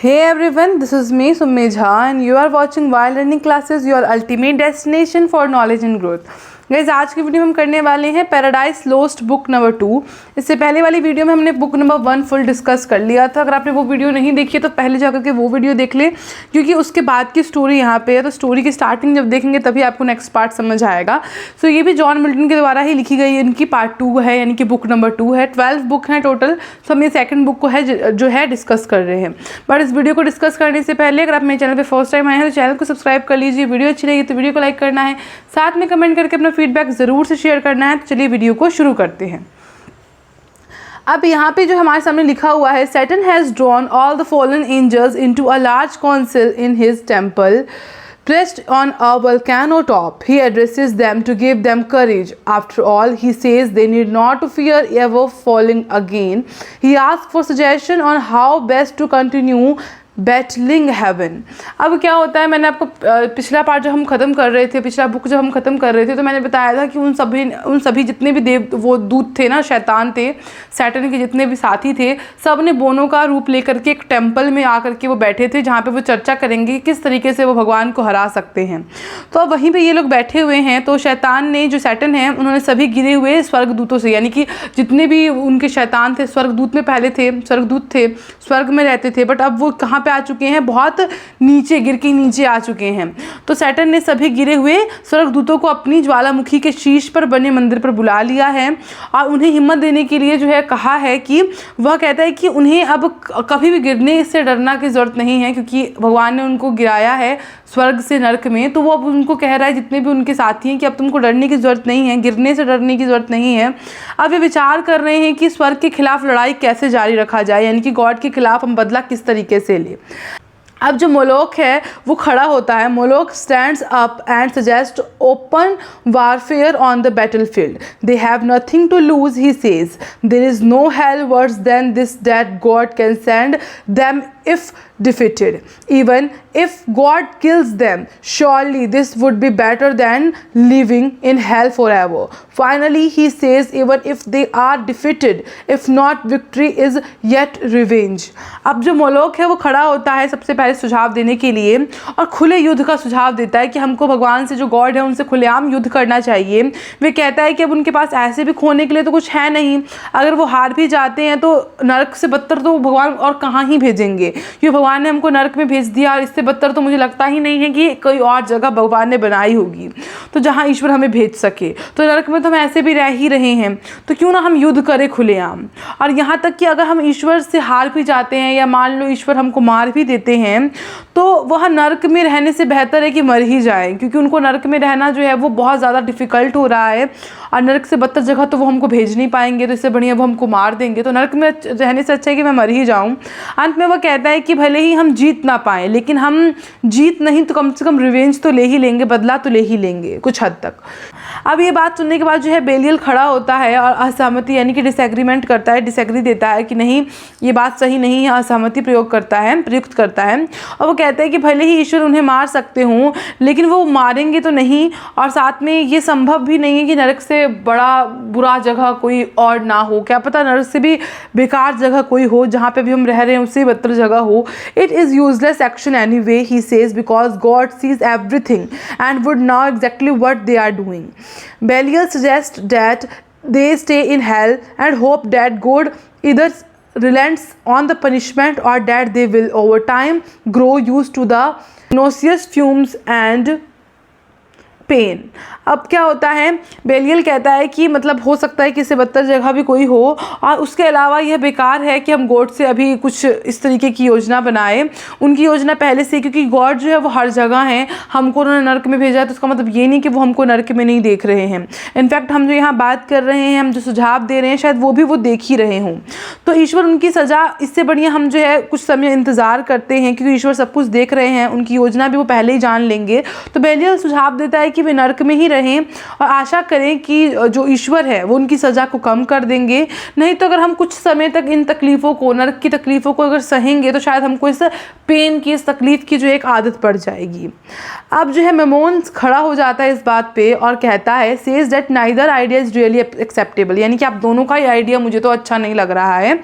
Hey everyone, this is me Summi Jha and you are watching While Learning Classes, your ultimate destination for knowledge and growth. Guys आज की video में हम करने वाले हैं paradise lost book number 2। इससे पहले वाली वीडियो में हमने बुक नंबर 1 फुल डिस्कस कर लिया था। अगर आपने वो वीडियो नहीं देखी है तो पहले जाकर के वो वीडियो देख ले, क्योंकि उसके बाद की स्टोरी यहाँ पे है। तो स्टोरी की स्टार्टिंग जब देखेंगे तभी आपको नेक्स्ट पार्ट समझ आएगा। सो ये भी जॉन मिल्टन के द्वारा ही लिखी गई इनकी पार्ट 2 है, यानी कि बुक नंबर 2 है। 12 बुक हैं टोटल। सो हम ये सेकंड बुक को है जो है डिस्कस कर रहे हैं। बट इस वीडियो को डिस्कस करने से पहले अगर आप मेरे चैनल पर फर्स्ट टाइम आए हैं तो चैनल को सब्सक्राइब कर लीजिए। वीडियो अच्छी लगी तो वीडियो को लाइक करना है, साथ में कमेंट करके अपना फीडबैक ज़रूर से शेयर करना है। तो चलिए वीडियो को शुरू करते हैं। अब यहाँ पे जो हमारे सामने लिखा हुआ है, Saturn has drawn all the fallen angels into a large council in his temple placed on a volcano top. He addresses them to give them courage. After all, he says they need not to fear ever falling again. He asks for suggestion on how best to continue battling heaven. अब क्या होता है, मैंने आपको पिछला part जब हम ख़त्म कर रहे थे, पिछला बुक जब हम ख़त्म कर रहे थे तो मैंने बताया था कि उन सभी जितने भी देव वो दूत थे ना, शैतान थे, सैटर्न के जितने भी साथी थे, सब ने बोनों का रूप लेकर के एक टेम्पल में आकर के वो बैठे थे, जहाँ पे वो चर्चा करेंगे कि किस तरीके से वो भगवान को हरा सकते हैं। तो अब वहीं पर ये लोग बैठे हुए हैं। तो शैतान ने, जो सैटर्न है, उन्होंने सभी गिरे हुए स्वर्गदूतों से, यानी कि जितने भी उनके शैतान थे, स्वर्गदूत में पहले थे, स्वर्गदूत थे, स्वर्ग में रहते थे, बट अब वो कहाँ आ चुके हैं, बहुत नीचे, गिर के नीचे आ चुके हैं। तो सैटर्न ने सभी गिरे हुए स्वर्गदूतों को अपनी ज्वालामुखी के शीर्ष पर बने मंदिर पर बुला लिया है और उन्हें हिम्मत देने के लिए जो है कहा है कि वह कहता है कि उन्हें अब कभी भी गिरने से डरना की ज़रूरत नहीं है, क्योंकि भगवान ने उनको गिराया है स्वर्ग से नरक में। तो वो अब उनको कह रहा है, जितने भी उनके साथी हैं, कि अब तुमको डरने की ज़रूरत नहीं है, गिरने से डरने की ज़रूरत नहीं है। अब ये विचार कर रहे हैं कि स्वर्ग के खिलाफ लड़ाई कैसे जारी रखा जाए, यानी कि गॉड के खिलाफ हम बदला किस तरीके से ले। अब जो मोलोक है वो खड़ा होता है। Moloch stands up and suggest open warfare on the battle field. They have nothing to lose, he says. There is no hell worse than this that God can send them if defeated. Even if God kills them, surely this would be better than living in hell forever. Finally, he says, even if they are defeated, if not, victory is yet revenge. अब जो Moloch है वो खड़ा होता है सबसे पहले सुझाव देने के लिए और खुले युद्ध का सुझाव देता है कि हमको भगवान से, जो गॉड है, उनसे खुलेआम युद्ध करना चाहिए। वे कहता है कि अब उनके पास ऐसे भी खोने के लिए तो कुछ है नहीं। अगर वो हार भी जाते हैं तो नरक से बदतर तो भगवान और कहाँ ही भेजेंगे, क्योंकि भगवान ने हमको नरक में भेज दिया और इससे बदतर तो मुझे लगता ही नहीं है कि कोई और जगह भगवान ने बनाई होगी तो जहाँ ईश्वर हमें भेज सके। तो नरक में तो हम ऐसे भी रह ही रहे हैं, तो क्यों ना हम युद्ध करें खुलेआम। और यहाँ तक कि अगर हम ईश्वर से हार भी जाते हैं या मान लो ईश्वर हमको मार भी देते हैं, तो वह नरक में रहने से बेहतर है कि मर ही जाए, क्योंकि उनको नरक में रहना जो है वो बहुत ज़्यादा डिफ़िकल्ट हो रहा है और नरक से बदतर जगह तो वो हमको भेज नहीं पाएंगे, तो इससे बढ़िया वो हमको मार देंगे। तो नरक में रहने से अच्छा है कि मैं मर ही जाऊँ। अंत में वह कहता है कि भले ही हम जीत ना पाएँ, लेकिन हम जीत नहीं तो कम से कम रिवेंज तो ले ही लेंगे, बदला तो ले ही लेंगे कुछ हद तक। अब ये बात सुनने के बाद जो है बेलियल खड़ा होता है और असहमति, यानी कि डिसएग्रीमेंट करता है, डिसएग्री देता है कि नहीं, ये बात सही नहीं है, असहमति प्रयुक्त करता है। और वो कहता है कि भले ही ईश्वर उन्हें मार सकते हों, लेकिन वो मारेंगे तो नहीं, और साथ में ये संभव भी नहीं है कि नरक से बड़ा बुरा जगह कोई और ना हो। क्या पता नरक से भी बेकार जगह कोई हो, जहाँ पे भी हम रह रहे हैं उससे बदतर जगह हो। It is useless action any way, he says, because God sees everything and would know exactly what they are doing. Belial suggests that they stay in hell and hope that God either relents on the punishment or that they will over time grow used to the nauseous fumes and pain. अब क्या होता है, बेलियल कहता है कि मतलब हो सकता है कि इससे बदतर जगह भी कोई हो, और उसके अलावा यह बेकार है कि हम गॉड से अभी कुछ इस तरीके की योजना बनाए। उनकी योजना पहले से, क्योंकि गॉड जो है वो हर जगह है, हमको उन्होंने नरक में भेजा है, तो उसका मतलब ये नहीं कि वो हमको नरक में नहीं देख रहे हैं। इनफैक्ट हम जो यहाँ बात कर रहे हैं, हम जो सुझाव दे रहे हैं, शायद वो भी वो देख ही रहे हों। तो ईश्वर उनकी सज़ा, इससे बढ़िया हम जो है कुछ समय इंतज़ार करते हैं, क्योंकि ईश्वर सब कुछ देख रहे हैं, उनकी योजना भी वो पहले ही जान लेंगे। तो बेलियल सुझाव देता है कि वे नरक में ही रहें और आशा करें कि जो ईश्वर है वो उनकी सज़ा को कम कर देंगे। नहीं तो अगर हम कुछ समय तक इन तकलीफ़ों को, नरक की तकलीफ़ों को अगर सहेंगे, तो शायद हमको इस पेन की, इस तकलीफ़ की जो एक आदत पड़ जाएगी। अब जो है मेमोन खड़ा हो जाता है इस बात पे और कहता है, says that neither idea is really acceptable, यानी कि आप दोनों का ही आइडिया मुझे तो अच्छा नहीं लग रहा है।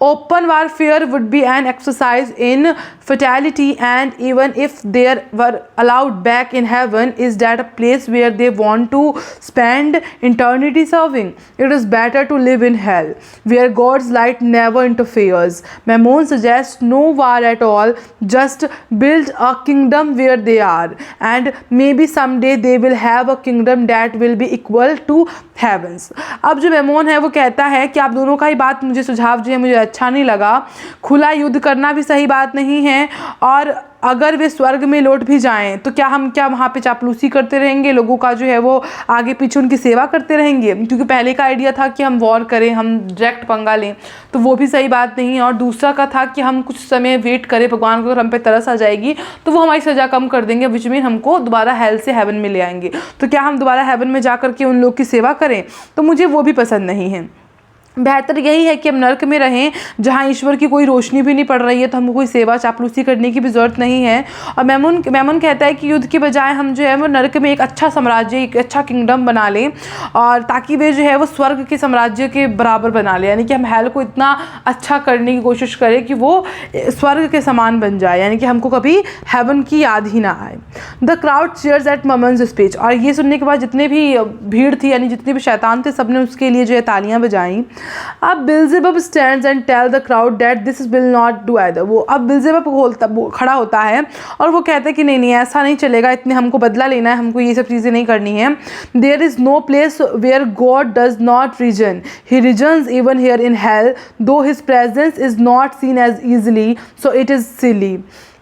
Open warfare would be an exercise in fatality, and even if they were allowed back in heaven, is that a place where they want to spend eternity serving? It is better to live in hell, where God's light never interferes. Mammon suggests no war at all, just build a kingdom where they are, and maybe someday they will have a kingdom that will be equal to heavens. अब जो मेमोन है वो कहता है कि आप दोनों का ही बात मुझे सुझाव जो है मुझे अच्छा नहीं लगा। खुला युद्ध करना भी सही बात नहीं है, और अगर वे स्वर्ग में लौट भी जाएं तो क्या हम वहाँ पे चापलूसी करते रहेंगे, लोगों का जो है वो आगे पीछे उनकी सेवा करते रहेंगे? क्योंकि पहले का आइडिया था कि हम वॉर करें, हम डायरेक्ट पंगा लें, तो वो भी सही बात नहीं है। और दूसरा का था कि हम कुछ समय वेट करें, भगवान को अगर हम पे तरस आ जाएगी तो वो हमारी सज़ा कम कर देंगे, विच मीन हमको दोबारा हेल से हेवन में ले आएंगे। तो क्या हम दोबारा हेवन में जा करके उन लोग की सेवा करें? तो मुझे वो भी पसंद नहीं है। बेहतर यही है कि हम नर्क में रहें जहाँ ईश्वर की कोई रोशनी भी नहीं पड़ रही है, तो हमको कोई सेवा चापलूसी करने की भी ज़रूरत नहीं है। और मेमन कहता है कि युद्ध के बजाय हम जो है वो नर्क में एक अच्छा साम्राज्य, एक अच्छा किंगडम बना लें, और ताकि वे जो है वो स्वर्ग के साम्राज्य के बराबर बना लें, यानी कि हम हेल को इतना अच्छा करने की कोशिश करें कि वो स्वर्ग के समान बन जाए, यानी कि हमको कभी हेवन की याद ही ना आए। The crowd cheers at Mammon's speech, और ये सुनने के बाद जितने भी भीड़ थी, यानी जितने भी शैतान थे, सबने उसके लिए जो है तालियाँ बजाईं। अब Beelzebub stands and tell the crowd that this will not do either. वो अब बिल्जेबब खड़ा होता है और वो कहता है कि नहीं ऐसा नहीं चलेगा, इतने हमको बदला लेना है, हमको ये सब चीज़ें नहीं करनी है। There is no place where God does not reason, he reasons even here in hell, though his presence is not seen as easily, so it is silly.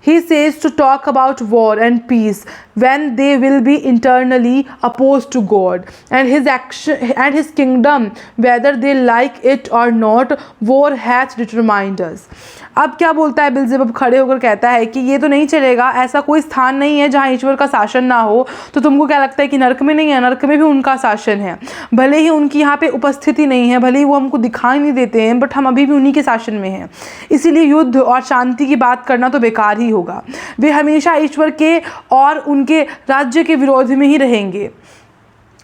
He says to talk about war and peace when they will be internally opposed to God and his action and his kingdom, whether they like it or not. War hath determined us. अब क्या बोलता है बिल्जेबब? खड़े होकर कहता है कि ये तो नहीं चलेगा, ऐसा कोई स्थान नहीं है जहाँ ईश्वर का शासन ना हो। तो तुमको क्या लगता है कि नर्क में नहीं है? नर्क में भी उनका शासन है, भले ही उनकी यहाँ पे उपस्थिति नहीं है, भले ही वो हमको दिखाई नहीं देते हैं, बट हम अभी भी उन्हीं के शासन में हैं। इसीलिए युद्ध और शांति की बात करना तो बेकार ही होगा। वे हमेशा ईश्वर के और उनके राज्य के विरोध में ही रहेंगे।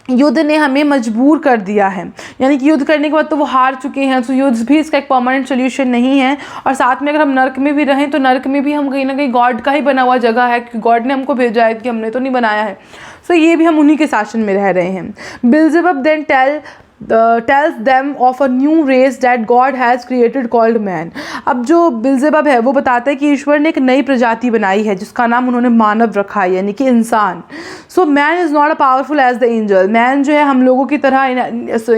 युद्ध ने हमें मजबूर कर दिया है, यानी कि युद्ध करने के बाद तो वो हार चुके हैं, तो युद्ध भी इसका एक परमानेंट सोल्यूशन नहीं है। और साथ में अगर हम नर्क में भी रहें तो नर्क में भी हम कहीं ना कहीं गॉड का ही बना हुआ जगह है, क्योंकि गॉड ने हमको भेजा है, कि हमने तो नहीं बनाया है। सो ये भी हम उन्हीं के शासन में रह रहे हैं। बिल्जेबब then tells them of a new race that God has created called man. अब जो बिल्जेबब है वो बताता है कि ईश्वर ने एक नई प्रजाति बनाई है जिसका नाम उन्होंने मानव रखा है, यानी कि इंसान। So man is not a powerful as the angel. Man जो है हम लोगों की तरह,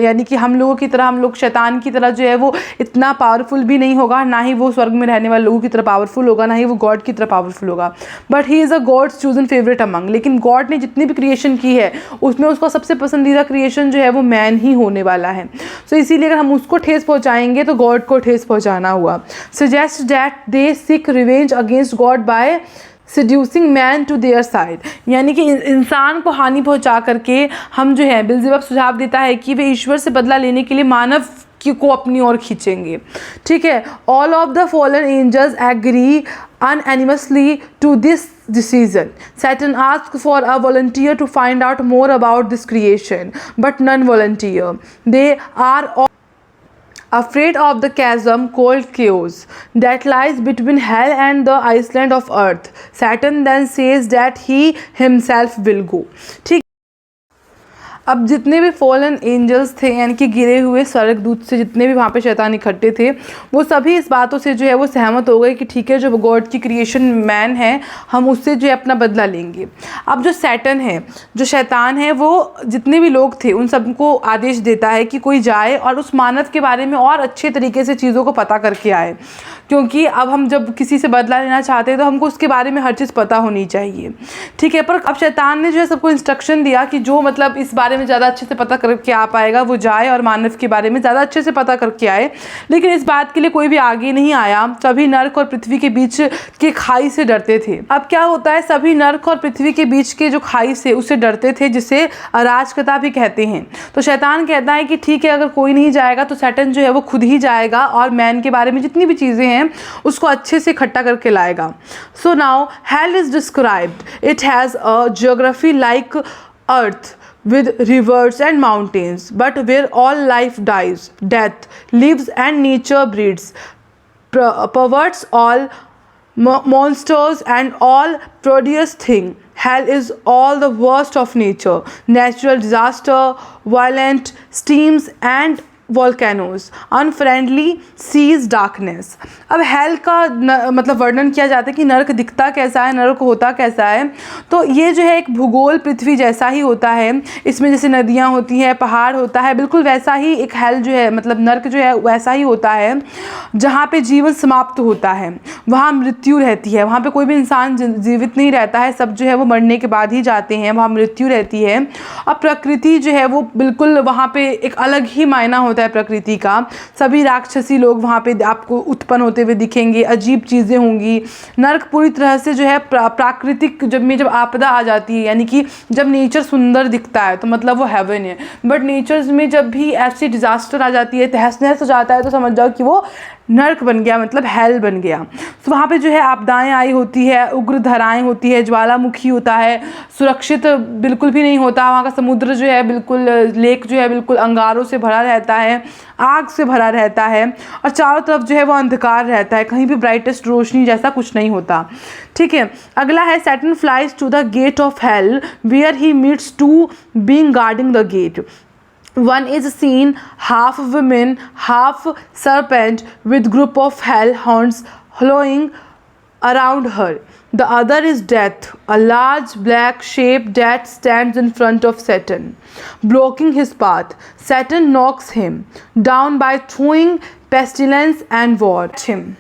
यानी कि हम लोगों की तरह, हम लोग शैतान की तरह जो है वो इतना पावरफुल भी नहीं होगा, ना ही वो स्वर्ग में रहने वाले लोगों की तरह पावरफुल होगा, ना ही वो गॉड की तरह पावरफुल होगा। But he is a God's chosen favourite among. लेकिन गॉड ने जितनी भी क्रिएशन की है उसमें उसका सबसे पसंदीदा क्रिएशन जो है वो मैन ही होने वाला है। सो इसीलिए अगर हम उसको ठेस पहुंचाएंगे तो गॉड को ठेस पहुंचाना हुआ। Suggest that they seek revenge against God by seducing man to their side, यानी कि इंसान को हानि पहुंचा करके हम जो है, बिल्जेबब सुझाव देता है कि वे ईश्वर से बदला लेने के लिए मानव को अपनी ओर खींचेंगे। ठीक है, all of the fallen angels agree unanimously to this decision. Satan asked for a volunteer to find out more about this creation, but none volunteer. They are all afraid of the chasm called chaos that lies between hell and the island of earth. Satan then says that he himself will go. ठीक, अब जितने भी fallen angels थे, यानी कि गिरे हुए स्वर्गदूत से जितने भी वहाँ पे शैतान इकट्ठे थे, वो सभी इस बातों से जो है वो सहमत हो गए कि ठीक है, जो गॉड की क्रिएशन मैन है, हम उससे जो है अपना बदला लेंगे। अब जो सैटन है, जो शैतान है, वो जितने भी लोग थे उन सबको आदेश देता है कि कोई जाए और उस मानव के बारे में और अच्छे तरीके से चीज़ों को पता करके आए, क्योंकि अब हम जब किसी से बदला लेना चाहते हैं तो हमको उसके बारे में हर चीज़ पता होनी चाहिए। ठीक है, पर अब शैतान ने जो है सबको इंस्ट्रक्शन दिया कि जो मतलब इस बारे में ज़्यादा अच्छे से पता करके आ पाएगा वो जाए और मानव के बारे में ज़्यादा अच्छे से पता करके आए। लेकिन इस बात के लिए कोई भी आगे नहीं आया। सभी नर्क और पृथ्वी के बीच के खाई से डरते थे। अब क्या होता है, सभी नर्क और पृथ्वी के बीच के जो खाई से उससे डरते थे, जिसे अराजकता भी कहते हैं। तो शैतान कहता है कि ठीक है, अगर कोई नहीं जाएगा तो सैटन जो है वो खुद ही जाएगा और मैन के बारे में जितनी भी चीज़ें हैं उसको अच्छे से इकट्ठा करके लाएगा। So now hell is described, it has a geography like earth with rivers and mountains, but where all life dies, death lives and nature breeds. perverts all monsters and all prodigious thing. Hell is all the worst of nature, natural disaster, violent streams and volcanoes, unfriendly seas, darkness. अब hello का मतलब वर्णन किया जाता है कि नरक दिखता कैसा है, नरक होता कैसा है। तो ये जो है एक भूगोल पृथ्वी जैसा ही होता है, इसमें जैसे नदियाँ होती हैं, पहाड़ होता है, बिल्कुल वैसा ही एक हेल जो है मतलब नरक जो है वैसा ही होता है, जहाँ पे जीवन समाप्त होता है, वहाँ मृत्यु रहती है, वहाँ पे कोई भी इंसान जीवित नहीं रहता है, सब जो है वो मरने के बाद ही जाते हैं, वहाँ मृत्यु रहती है। अब प्रकृति जो है वो बिल्कुल वहाँ पे एक अलग ही मायना होता है प्रकृति का। सभी राक्षसी लोग वहाँ पे आपको उत्पन्न होते हुए दिखेंगे, अजीब चीज़ें होंगी। नरक पूरी तरह से जो है प्राकृतिक जब आपदा आ जाती है, यानी कि जब नेचर सुंदर दिखता है तो मतलब वो हेवन है, बट नेचर्स में जब भी ऐसी डिज़ास्टर आ जाती है, तहस नहस हो जाता है, तो समझ जाओ कि वो नर्क बन गया, मतलब हेल बन गया। तो वहाँ पे जो है आपदाएं आई होती है, उग्र धाराएं होती है, ज्वालामुखी होता है, सुरक्षित बिल्कुल भी नहीं होता। वहाँ का समुद्र जो है बिल्कुल, लेक जो है बिल्कुल अंगारों से भरा रहता है, आग से भरा रहता है, और चारों तरफ जो है वो अंधकार रहता है, कहीं भी ब्राइटेस्ट रोशनी जैसा कुछ नहीं होता। ठीक है, अगला है Satan flies to the gate of hell where he meets two being guarding the gate. One is seen half woman, half serpent, with group of hell hounds howling around her. The other is death, a large black shape that stands in front of Saturn, blocking his path. Saturn knocks him down by throwing pestilence and war at him.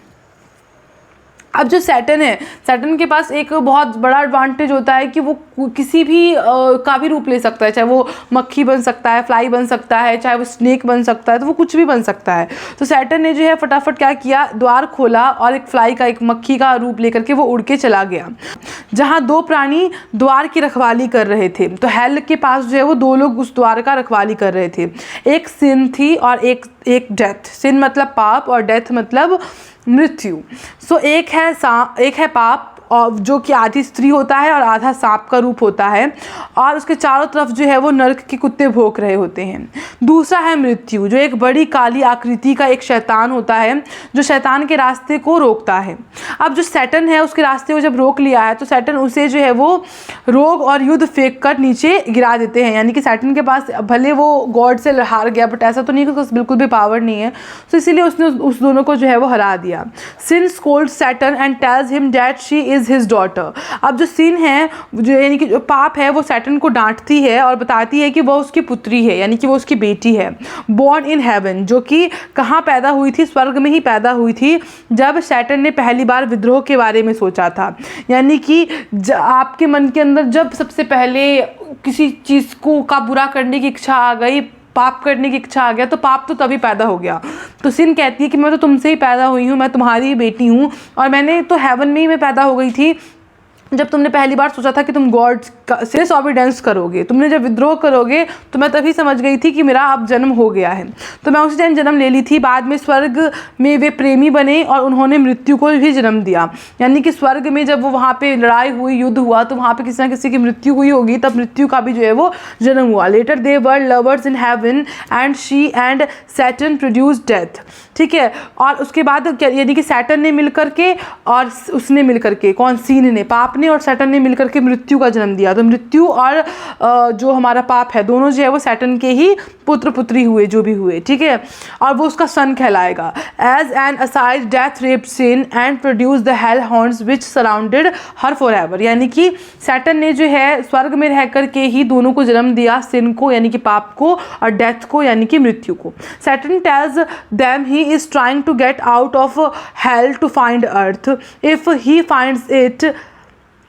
अब जो Saturn है, Saturn के पास एक बहुत बड़ा advantage होता है कि वो किसी भी का भी रूप ले सकता है, चाहे वो मक्खी बन सकता है, फ्लाई बन सकता है, चाहे वो स्नेक बन सकता है, तो वो कुछ भी बन सकता है। तो सैटर्न ने जो है फटाफट क्या किया, द्वार खोला और एक फ्लाई का, एक मक्खी का रूप लेकर के वो उड़ के चला गया। जहाँ दो प्राणी द्वार की रखवाली कर रहे थे, तो हेल के पास जो है वो दो लोग उस द्वार का रखवाली कर रहे थे। एक सिन थी और एक डेथ। सिन मतलब पाप और डेथ मतलब मृत्यु। सो एक है पाप, और जो कि आधी स्त्री होता है और आधा सांप का रूप होता है, और उसके चारों तरफ जो है वो नरक के कुत्ते भौंक रहे होते हैं। दूसरा है मृत्यु, जो एक बड़ी काली आकृति का एक शैतान होता है, जो शैतान के रास्ते को रोकता है। अब जो सैटर्न है उसके रास्ते को जब रोक लिया है, तो सैटर्न उसे जो है वो रोग और युद्ध फेंक कर नीचे गिरा देते हैं। यानी कि सैटर्न के पास भले वो गॉड से हार गया, बट ऐसा तो नहीं कि उसके पास बिल्कुल भी पावर नहीं है, तो इसीलिए उसने उस दोनों को जो है वो हरा दिया। Sin scolds Saturn and tells him that she is his daughter. अब जो सिन है, जो यानी कि जो पाप है, वो सैटर्न को डांटती है और बताती है कि वो उसकी पुत्री है, यानी कि वो उसकी बेटी है। बॉर्न इन हेवन, जो कि कहाँ पैदा हुई थी, स्वर्ग में ही पैदा हुई थी, जब सैटर्न ने पहली बार विद्रोह के बारे में सोचा था। यानी कि आपके मन के अंदर जब सबसे पहले किसी चीज़ को का बुरा करने की इच्छा आ गई, पाप करने की इच्छा आ गया, तो पाप तो तभी पैदा हो गया। तो सिन कहती है कि मैं तो तुमसे ही पैदा हुई हूँ, मैं तुम्हारी ही बेटी हूँ, और मैंने तो हेवन में ही मैं पैदा हो गई थी जब तुमने पहली बार सोचा था कि तुम गॉड से डिसओबीडेंस करोगे। तुमने जब विद्रोह करोगे तो मैं तभी समझ गई थी कि मेरा अब जन्म हो गया है, तो मैं उसी टाइम जन्म ले ली थी। बाद में स्वर्ग में वे प्रेमी बने और उन्होंने मृत्यु को भी जन्म दिया। यानी कि स्वर्ग में जब वो वहाँ पे लड़ाई हुई, युद्ध हुआ, तो वहाँ पे किसी ना किसी की मृत्यु हुई होगी, तब मृत्यु का भी जो है वो जन्म हुआ। Later they were lovers in heaven and she and Satan produce death. ठीक है, और उसके बाद यानी कि सैटर्न ने मिलकर के और उसने मिलकर के, कौन, सीन ने, पाप ने और सैटर्न ने मिलकर के मृत्यु का जन्म दिया। तो मृत्यु और जो हमारा पाप है, दोनों जो है वो सैटर्न के ही पुत्र पुत्री हुए, जो भी हुए। ठीक है, और वो उसका सन कहलाएगा। As an aside death raped sin and produce the hell हॉर्न्स which surrounded her for ever. यानी कि सैटर्न ने जो है स्वर्ग में रह कर के ही दोनों को जन्म दिया, सिन को यानी कि पाप को, और डेथ को यानी कि मृत्यु को। Satan tells them he is trying to get out of hell to find earth. If he finds it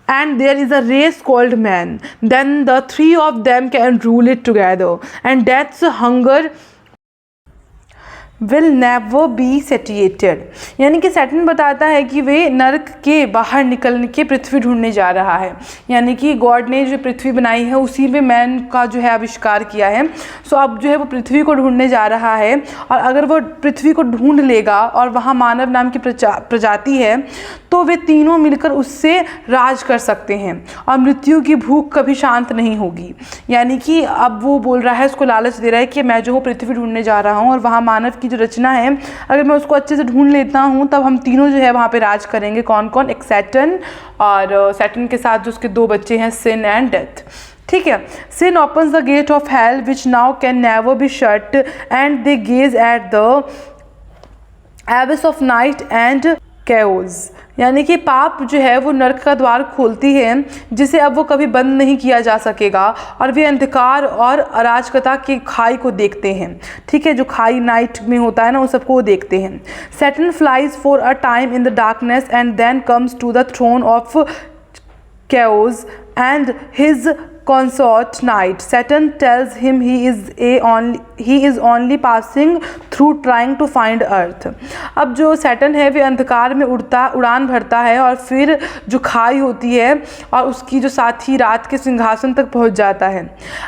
and there is a race called man, then the three of them can rule it together, and death's hunger will never be satiated। यानी कि Saturn बताता है कि वे नरक के बाहर निकलने के पृथ्वी ढूंढने जा रहा है। यानी कि गॉड ने जो पृथ्वी बनाई है उसी में मैन का जो है आविष्कार किया है। सो अब जो है वो पृथ्वी को ढूंढने जा रहा है, और अगर वो पृथ्वी को ढूंढ लेगा और वहाँ मानव नाम की प्रजाति है, तो वे तीनों मिलकर उससे राज कर सकते हैं और मृत्यु की भूख कभी शांत नहीं होगी। यानी कि अब वो बोल रहा है, उसको लालच दे रहा है कि मैं जो हूँ पृथ्वी ढूंढने जा रहा हूँ और वहाँ मानव की जो रचना है अगर मैं उसको अच्छे से ढूंढ लेता हूँ तब हम तीनों जो है वहाँ पे राज करेंगे। कौन कौन? एक सैटर्न, और सैटर्न के साथ जो उसके दो बच्चे हैं सिन एंड डेथ। ठीक है। सिन opens the gate of hell which now can never be shut and they gaze at the abyss of night and chaos। यानी कि पाप जो है वो नर्क का द्वार खोलती है जिसे अब वो कभी बंद नहीं किया जा सकेगा, और वे अंधकार और अराजकता की खाई को देखते हैं। ठीक है, जो खाई नाइट में होता है ना, उस सबको वो देखते हैं। Satan flies for a time in the darkness and then comes to the throne of chaos and his consort night। Saturn tells him he is only passing through trying to find earth। अब जो Saturn है वे अंधकार में उड़ान भरता है और फिर जो खाई होती है और उसकी जो साथी रात के सिंहासन तक पहुंच जाता है।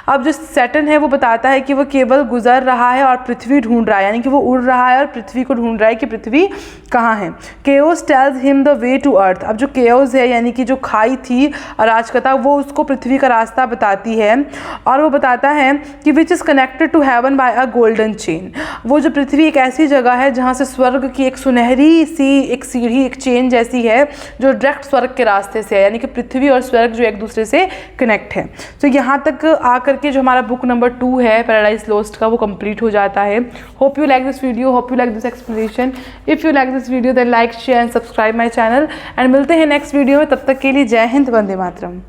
अब जो सैटर्न है वो बताता है कि वो केवल गुजर रहा है और पृथ्वी ढूंढ रहा है, यानी कि वो उड़ रहा है और पृथ्वी को ढूंढ रहा है कि पृथ्वी कहाँ है। Chaos tells him the way to earth. अब जो केओस है यानी कि जो खाई थी अराजकता, वो उसको पृथ्वी का रास्ता बताती है, और वो बताता है कि which is connected to heaven by a golden chain. वो जो पृथ्वी एक ऐसी जगह है जहाँ से स्वर्ग की एक सुनहरी सी एक सीढ़ी, एक चेन जैसी है जो डायरेक्ट स्वर्ग के रास्ते से है, यानी कि पृथ्वी और स्वर्ग जो एक दूसरे से कनेक्ट है। तो यहाँ तक आकर के जो हमारा बुक नंबर 2 है पैराडाइज लॉस्ट का, वो कंप्लीट हो जाता है। Hope you like this video, hope you like this explanation. If you like this video then like share and subscribe my channel, and मिलते हैं नेक्स्ट वीडियो में। तब तक के लिए जय हिंद, वंदे मातरम।